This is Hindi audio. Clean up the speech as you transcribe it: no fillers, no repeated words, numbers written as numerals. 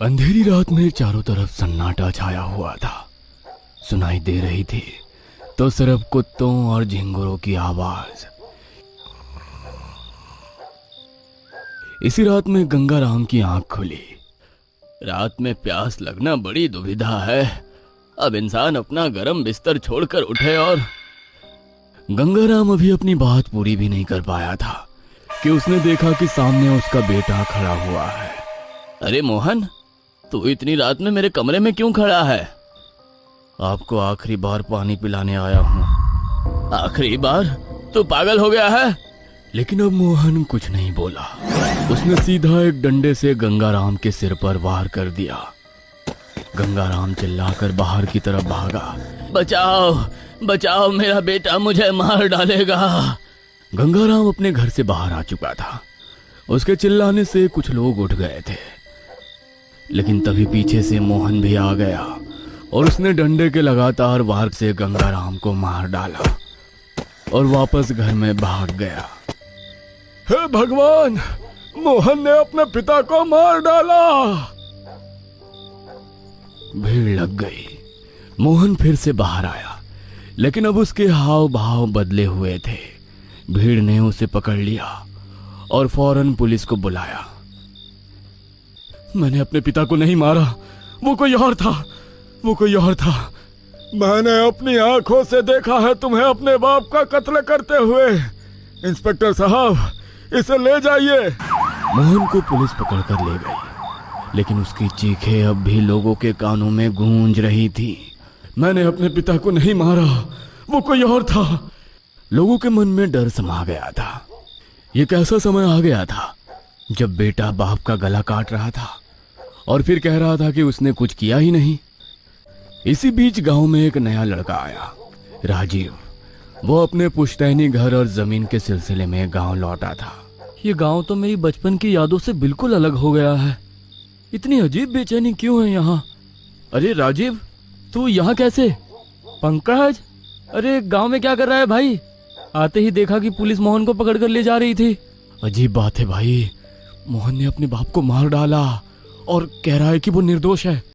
अंधेरी रात में चारों तरफ सन्नाटा छाया हुआ था। सुनाई दे रही थी तो सिर्फ कुत्तों और झिंगुरों की आवाज। इसी रात में गंगाराम की आंख खुली। रात में प्यास लगना बड़ी दुविधा है। अब इंसान अपना गरम बिस्तर छोड़कर उठे और गंगाराम अभी अपनी बात पूरी भी नहीं कर पाया था कि उसने देखा कि सामने उसका बेटा खड़ा हुआ है। अरे मोहन, तू इतनी रात में मेरे कमरे में क्यों खड़ा है? आपको आखिरी बार पानी पिलाने आया हूँ। आखिरी बार? तू पागल हो गया है? लेकिन अब मोहन कुछ नहीं बोला। उसने सीधा एक डंडे से गंगाराम के सिर पर वार कर दिया। गंगाराम चिल्लाकर बाहर की तरफ भागा। बचाओ बचाओ, मेरा बेटा मुझे मार डालेगा। गंगाराम अपने घर से बाहर आ चुका था। उसके चिल्लाने से कुछ लोग उठ गए थे, लेकिन तभी पीछे से मोहन भी आ गया और उसने डंडे के लगातार वार से गंगाराम को मार डाला और वापस घर में भाग गया। हे भगवान, मोहन ने अपने पिता को मार डाला। भीड़ लग गई। मोहन फिर से बाहर आया, लेकिन अब उसके हाव भाव बदले हुए थे। भीड़ ने उसे पकड़ लिया और फौरन पुलिस को बुलाया। मैंने अपने पिता को नहीं मारा, वो कोई और था, वो कोई और था। मैंने अपनी आंखों से देखा है तुम्हें अपने बाप का कत्ल करते हुए। इंस्पेक्टर साहब, इसे ले जाइए। मोहन को पुलिस पकड़कर ले गई, लेकिन उसकी चीखें अब भी लोगों के कानों में गूंज रही थी। मैंने अपने पिता को नहीं मारा, वो कोई और था। लोगों के मन में डर समा गया था। ये कैसा समय आ गया था जब बेटा बाप का गला काट रहा था और फिर कह रहा था कि उसने कुछ किया ही नहीं। इसी बीच गांव में एक नया लड़का आया, राजीव। वो अपने पुश्तैनी घर और जमीन के सिलसिले में गांव लौटा था। ये गांव तो मेरी बचपन की यादों से बिल्कुल अलग हो गया है। इतनी अजीब बेचैनी क्यों है यहाँ? अरे राजीव, तू यहाँ कैसे? पंकज, अरे गांव में क्या कर रहा है भाई? आते ही देखा कि पुलिस मोहन को पकड़ कर ले जा रही थी। अजीब बात है भाई, मोहन ने अपने बाप को मार डाला और कह रहा है कि वो निर्दोष है।